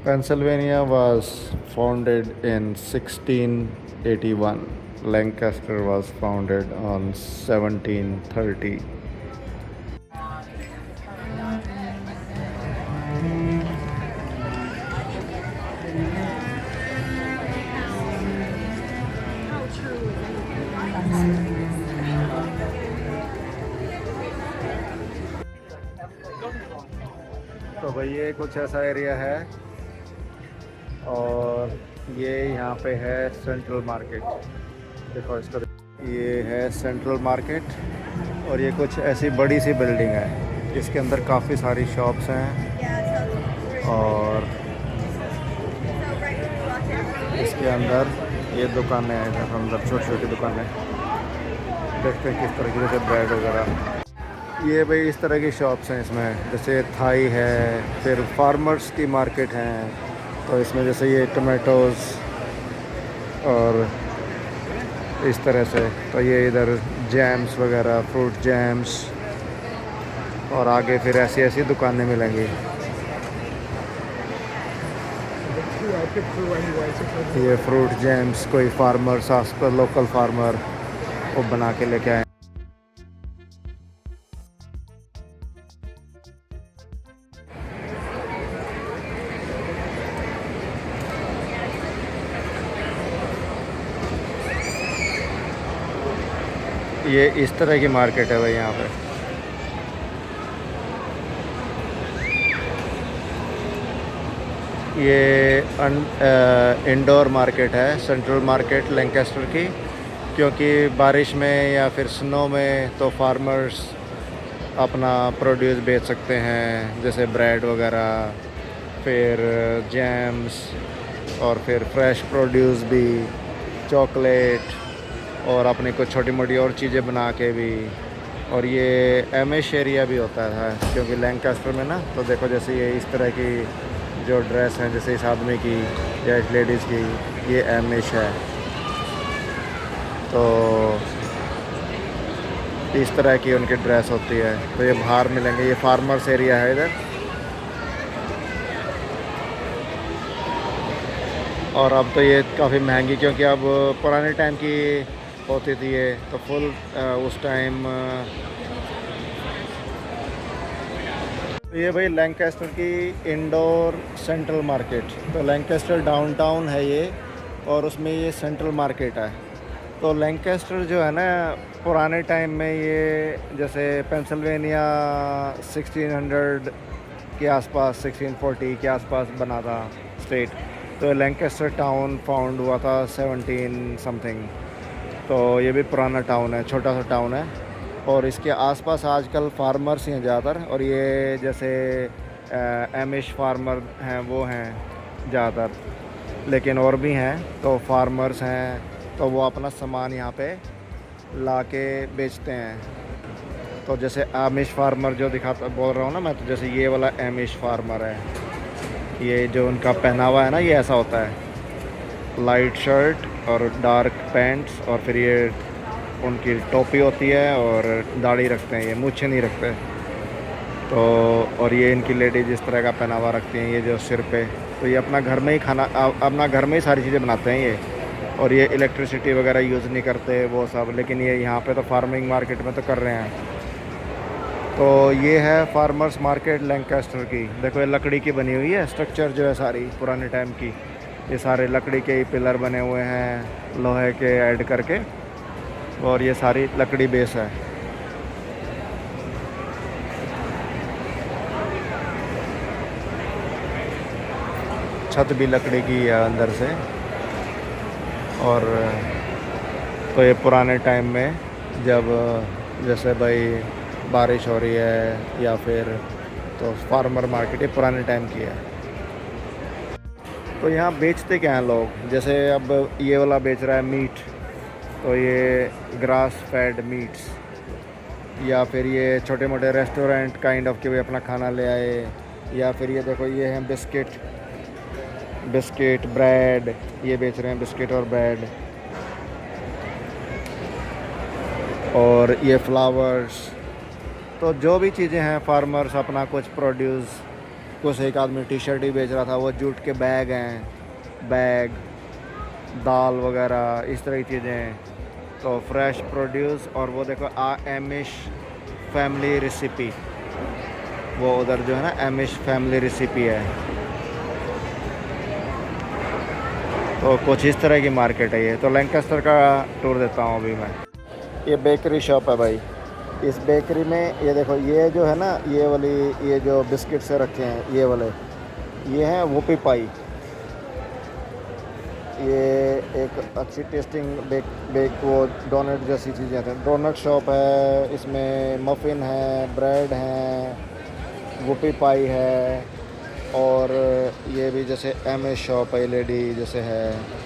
Pennsylvania was founded in 1681. Lancaster was founded on 1730. तो भाई ये कुछ ऐसा एरिया है और ये यहाँ पे है सेंट्रल मार्केट। देखो इसको, ये है सेंट्रल मार्केट और ये कुछ ऐसी बड़ी सी बिल्डिंग है। इसके अंदर काफ़ी सारी शॉप्स हैं और इसके अंदर ये दुकानें हैं। इधर अंदर छोटी छोटी दुकानें, देखते हैं किस तरह की, जैसे ब्रेड वगैरह। ये भाई इस तरह की शॉप्स हैं इसमें, जैसे थाई है, फिर फार्मर्स की मार्केट है। तो इसमें जैसे ये टमाटोज़ और इस तरह से, तो ये इधर जैम्स वगैरह, फ्रूट जैम्स, और आगे फिर ऐसी ऐसी दुकानें मिलेंगी। ये फ्रूट जैम्स कोई फार्मर्स, आस पर लोकल फार्मर वो बना के लेके आए। ये इस तरह की मार्केट है भाई यहाँ पे। ये इंडोर मार्केट है, सेंट्रल मार्केट लैंकास्टर की, क्योंकि बारिश में या फिर स्नो में तो फार्मर्स अपना प्रोड्यूस बेच सकते हैं, जैसे ब्रेड वगैरह, फिर जैम्स, और फिर फ्रेश प्रोड्यूस भी, चॉकलेट, और अपनी कुछ छोटी मोटी और चीज़ें बना के भी। और ये एमिश एरिया भी होता है, क्योंकि लैंकास्टर में ना, तो देखो जैसे ये इस तरह की जो ड्रेस है, जैसे इस आदमी की या इस लेडीज़ की, ये एमिश है। तो इस तरह की उनकी ड्रेस होती है। तो ये बाहर मिलेंगे, ये फार्मर्स एरिया है इधर। और अब तो ये काफ़ी महंगी, क्योंकि अब पुराने टाइम की होती थी ये, तो फुल उस टाइम। ये भाई लैंकास्टर की इंडोर सेंट्रल मार्केट। तो लैंकास्टर डाउनटाउन है ये, और उसमें ये सेंट्रल मार्केट है। तो लैंकास्टर जो है ना, पुराने टाइम में ये जैसे पेंसिल्वेनिया 1600 के आसपास, 1640 के आसपास बना था स्टेट। तो लैंकास्टर टाउन फाउंड हुआ था 17 समथिंग। तो ये भी पुराना टाउन है, छोटा सा टाउन है। और इसके आसपास आजकल फार्मर्स ही हैं ज़्यादातर, और ये जैसे एमिश फार्मर हैं वो हैं ज़्यादातर, लेकिन और भी हैं। तो फार्मर्स हैं, तो वो अपना सामान यहाँ पे ला के बेचते हैं। तो जैसे एमिश फार्मर जो दिखाता बोल रहा हूँ ना मैं, तो जैसे ये वाला एमिश फार्मर है, ये जो उनका पहनावा है ना, ये ऐसा होता है, लाइट शर्ट और डार्क पैंट्स, और फिर ये उनकी टोपी होती है, और दाढ़ी रखते हैं, ये मूछें नहीं रखते। तो और ये इनकी लेडीज इस तरह का पहनावा रखती हैं, ये जो सिर पे। तो ये अपना घर में ही खाना, अपना घर में ही सारी चीज़ें बनाते हैं ये। और ये इलेक्ट्रिसिटी वगैरह यूज़ नहीं करते वो सब, लेकिन ये यहाँ पे तो फार्मिंग मार्केट में तो कर रहे हैं। तो ये है फार्मर्स मार्केट लैंकास्टर की। देखो ये लकड़ी की बनी हुई है, स्ट्रक्चर जो है सारी पुराने टाइम की। ये सारे लकड़ी के ही पिलर बने हुए हैं, लोहे के ऐड करके, और ये सारी लकड़ी बेस है। छत भी लकड़ी की है अंदर से। और तो ये पुराने टाइम में जब जैसे भाई बारिश हो रही है या फिर, तो फार्मर मार्केट ये पुराने टाइम की है। तो यहाँ बेचते क्या हैं लोग, जैसे अब ये वाला बेच रहा है मीट, तो ये ग्रास फेड मीट्स, या फिर ये छोटे मोटे रेस्टोरेंट काइंड ऑफ के भी अपना खाना ले आए। या फिर ये देखो, ये हैं बिस्किट ब्रेड, ये बेच रहे हैं बिस्किट और ब्रेड। और ये फ्लावर्स। तो जो भी चीज़ें हैं, फार्मर्स अपना कुछ प्रोड्यूस कुछ एक आदमी टी शर्ट ही बेच रहा था, वो जूट के बैग हैं, बैग, दाल वगैरह इस तरह की चीज़ें। तो फ्रेश प्रोड्यूस, और वो देखो एमिश फैमिली रेसिपी, वो उधर जो है ना एमिश फैमिली रेसिपी है। तो कुछ इस तरह की मार्केट है ये। तो लैंकास्टर का टूर देता हूँ अभी मैं। ये बेकरी शॉप है भाई। इस बेकरी में ये देखो, ये जो है ना, ये वाली, ये जो बिस्किट से रखे हैं ये वाले, ये हैं वूपी पाई। ये एक अच्छी टेस्टिंग बेक वो डोनट जैसी चीज़ें हैं। डोनट शॉप है, इसमें मफ़िन है, ब्रेड हैं, वूपी पाई है, और ये भी जैसे एम शॉप है लेडी जैसे है।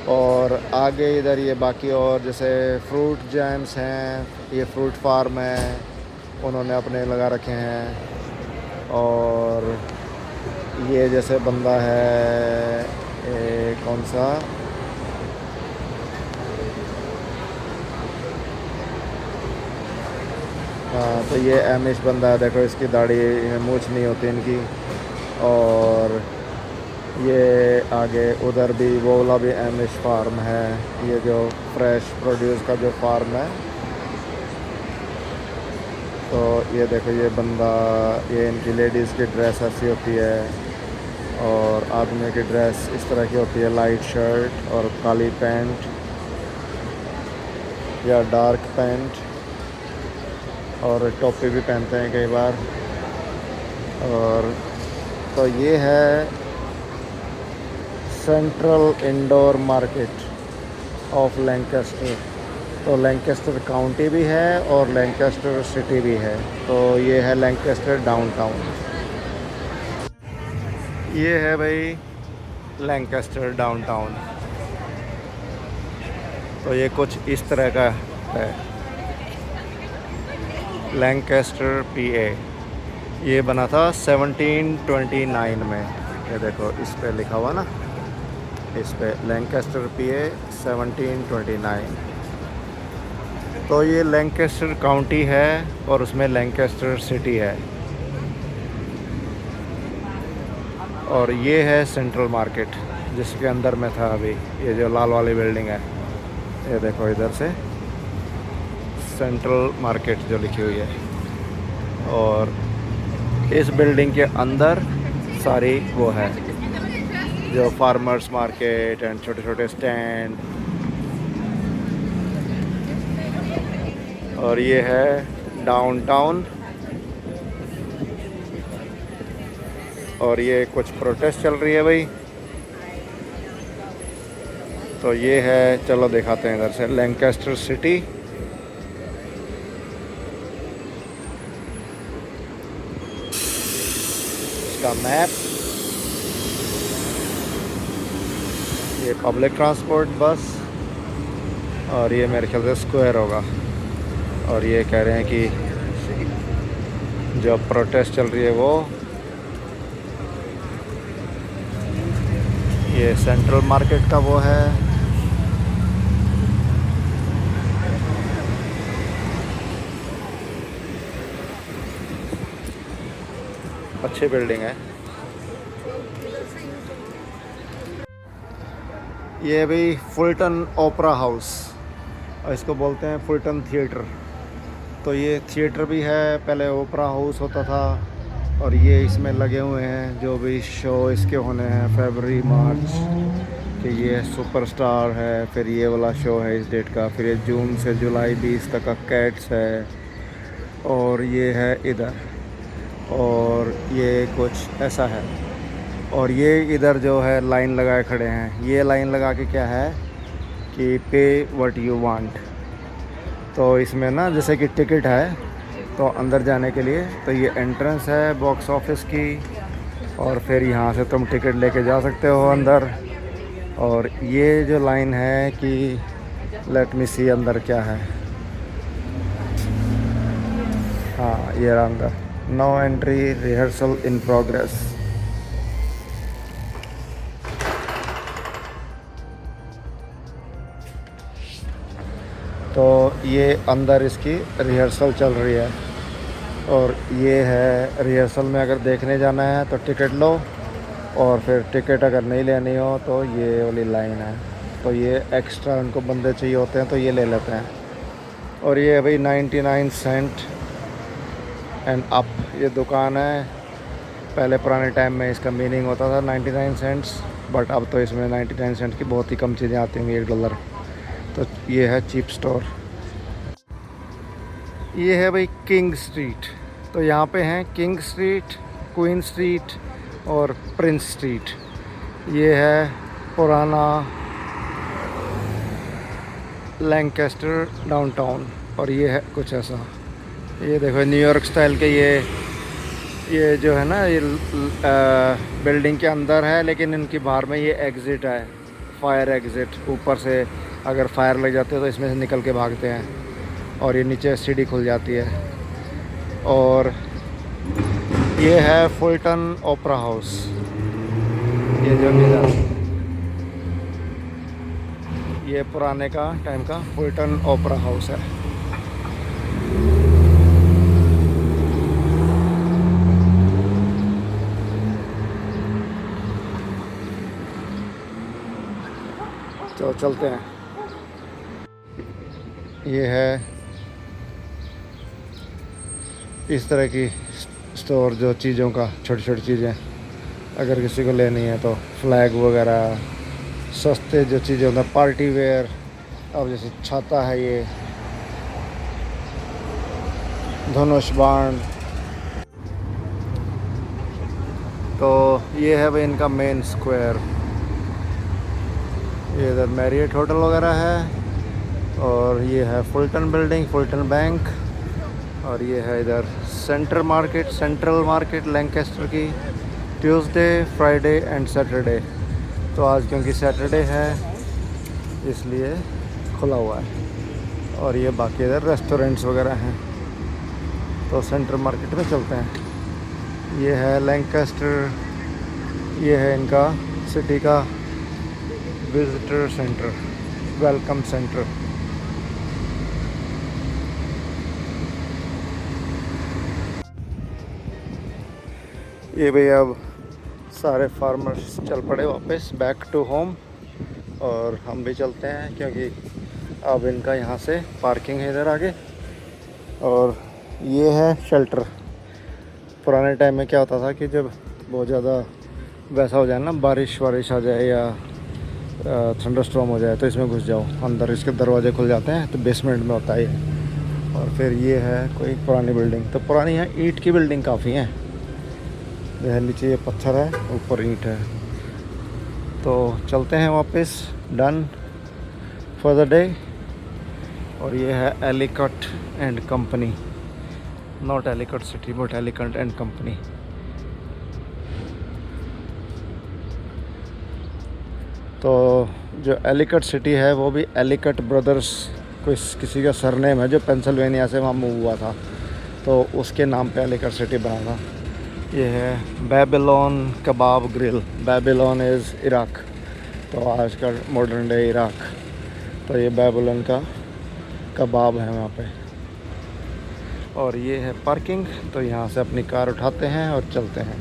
और आगे इधर ये बाकी और जैसे फ्रूट जैम्स हैं, ये फ्रूट फार्म है, उन्होंने अपने लगा रखे हैं। और ये जैसे बंदा है कौन सा, हाँ, तो ये एमिश बंदा है, देखो इसकी दाढ़ी मूछ नहीं होती इनकी। और ये आगे उधर भी वो वाला भी एमिश फार्म है, ये जो फ्रेश प्रोड्यूस का जो फार्म है। तो ये देखो ये बंदा, ये इनकी लेडीज़ की ड्रेस ऐसी होती है, और आदमी की ड्रेस इस तरह की होती है, लाइट शर्ट और काली पैंट या डार्क पैंट, और टोपी भी पहनते हैं कई बार। और तो ये है central indoor market of Lancaster. तो लैंकास्टर काउंटी भी है और लैंकास्टर सिटी भी है। तो ये है लैंकास्टर डाउनटाउन। ये है भाई लैंकास्टर डाउनटाउन। तो ये कुछ इस तरह का है, लैंकास्टर पीए। ये बना था 1729 में। ये देखो इस पे लिखा हुआ ना, इस पे लैंकास्टर पीए 1729। तो ये लैंकास्टर काउंटी है और उसमें लैंकास्टर सिटी है। और ये है सेंट्रल मार्केट जिसके अंदर में था अभी, ये जो लाल वाली बिल्डिंग है, ये देखो इधर से सेंट्रल मार्केट जो लिखी हुई है। और इस बिल्डिंग के अंदर सारी वो है जो फार्मर्स मार्केट एंड छोटे छोटे स्टैंड। और ये है डाउनटाउन। और ये कुछ प्रोटेस्ट चल रही है भाई। तो ये है, चलो दिखाते हैं इधर से लैंकास्टर सिटी। इसका मैप, ये पब्लिक ट्रांसपोर्ट बस, और ये मेरे ख्याल से स्क्वायर होगा। और ये कह रहे हैं कि जो प्रोटेस्ट चल रही है वो, ये सेंट्रल मार्केट का वो है। अच्छी बिल्डिंग है ये भी। फुलटन ओपेरा हाउस, और इसको बोलते हैं फुलटन थिएटर। तो ये थिएटर भी है, पहले ओपेरा हाउस होता था। और ये इसमें लगे हुए हैं जो भी शो इसके होने हैं फरवरी मार्च कि ये सुपरस्टार है, फिर ये वाला शो है इस डेट का, फिर ये जून से जुलाई 20 तक का कैट्स है। और ये है इधर, और ये कुछ ऐसा है। और ये इधर जो है लाइन लगाए खड़े हैं, ये लाइन लगा के क्या है कि पे व्हाट यू वांट। तो इसमें ना जैसे कि टिकट है तो अंदर जाने के लिए, तो ये एंट्रेंस है बॉक्स ऑफिस की, और फिर यहाँ से तुम टिकट लेके जा सकते हो अंदर। और ये जो लाइन है कि लेट मी सी अंदर क्या है, हाँ ये रहा अंदर, no entry, rehearsal in progress. तो ये अंदर इसकी रिहर्सल चल रही है। और ये है रिहर्सल में अगर देखने जाना है तो टिकट लो, और फिर टिकट अगर नहीं लेनी हो तो ये वाली लाइन है। तो ये एक्स्ट्रा उनको बंदे चाहिए होते हैं तो ये ले लेते हैं। और ये है भाई 99 सेंट एंड अप ये दुकान है। पहले पुराने टाइम में इसका मीनिंग होता था 99 सेंट्स, बट अब तो इसमें 99 सेंट की बहुत ही कम चीज़ें आती होंगी, $1। तो ये है चीप स्टोर। ये है भाई किंग स्ट्रीट। तो यहाँ पे हैं किंग स्ट्रीट, क्वीन स्ट्रीट और प्रिंस स्ट्रीट। ये है पुराना लैंकेस्टर डाउनटाउन, और ये है कुछ ऐसा। ये देखो न्यूयॉर्क स्टाइल के ये जो है ना, ये बिल्डिंग के अंदर है, लेकिन इनकी बाहर में ये एग्ज़िट है, फायर एग्ज़िट। ऊपर से अगर फायर लग जाती है तो इसमें से निकल के भागते हैं, और ये नीचे सीढ़ी खुल जाती है। और ये है फुलटन ओपेरा हाउस। ये जो ये पुराने का टाइम का फुलटन ओपेरा हाउस है। तो चलते हैं। ये है इस तरह की स्टोर, जो चीज़ों का छोटी छोटी चीज़ें अगर किसी को लेनी है तो फ्लैग वगैरह, सस्ते जो चीज़ें होता है, पार्टी वेयर। अब जैसे छाता है, ये धनुष बाण। तो ये है भाई इनका मेन स्क्वायर। ये इधर मैरियट होटल वगैरह है, और ये है फुलटन बिल्डिंग, फुलटन बैंक। और ये है इधर सेंट्रल मार्केट लैंकेस्टर की, ट्यूसडे, फ्राइडे एंड सैटरडे। तो आज क्योंकि सैटरडे है इसलिए खुला हुआ है। और ये बाकी इधर रेस्टोरेंट्स वगैरह हैं। तो सेंट्रल मार्केट में चलते हैं। ये है लैंकेस्टर, ये है इनका सिटी का विजिटर सेंटर, वेलकम सेंटर। ये भाई अब सारे फार्मर्स चल पड़े वापस बैक टू होम, और हम भी चलते हैं क्योंकि अब इनका यहाँ से पार्किंग है इधर आगे। और ये है शेल्टर। पुराने टाइम में क्या होता था कि जब बहुत ज़्यादा वैसा हो जाए ना, बारिश आ जाए या थंडरस्टॉर्म हो जाए, तो इसमें घुस जाओ अंदर। इसके दरवाजे खुल जाते हैं, तो बेसमेंट में होता है ये। और फिर ये है कोई पुरानी बिल्डिंग। तो पुरानी यहाँ ईंट की बिल्डिंग काफ़ी हैं। यह नीचे ये पत्थर है, ऊपर ईंट है। तो चलते हैं वापस, डन फॉर द डे। और ये है Ellicott and company, not Ellicott city but Ellicott and company. तो जो एलिकट सिटी है वो भी एलिकट ब्रदर्स कोई किसी का सरनेम है, जो पेंसिल्वेनिया से वहाँ मूव हुआ था, तो उसके नाम पे एलिकट सिटी बना था। ये है Babylon kebab grill. Babylon is Iraq, तो आज का मॉडर्न डे इराक। तो ये बेबीलोन का कबाब है वहाँ पे। और ये है पार्किंग। तो यहाँ से अपनी कार उठाते हैं और चलते हैं।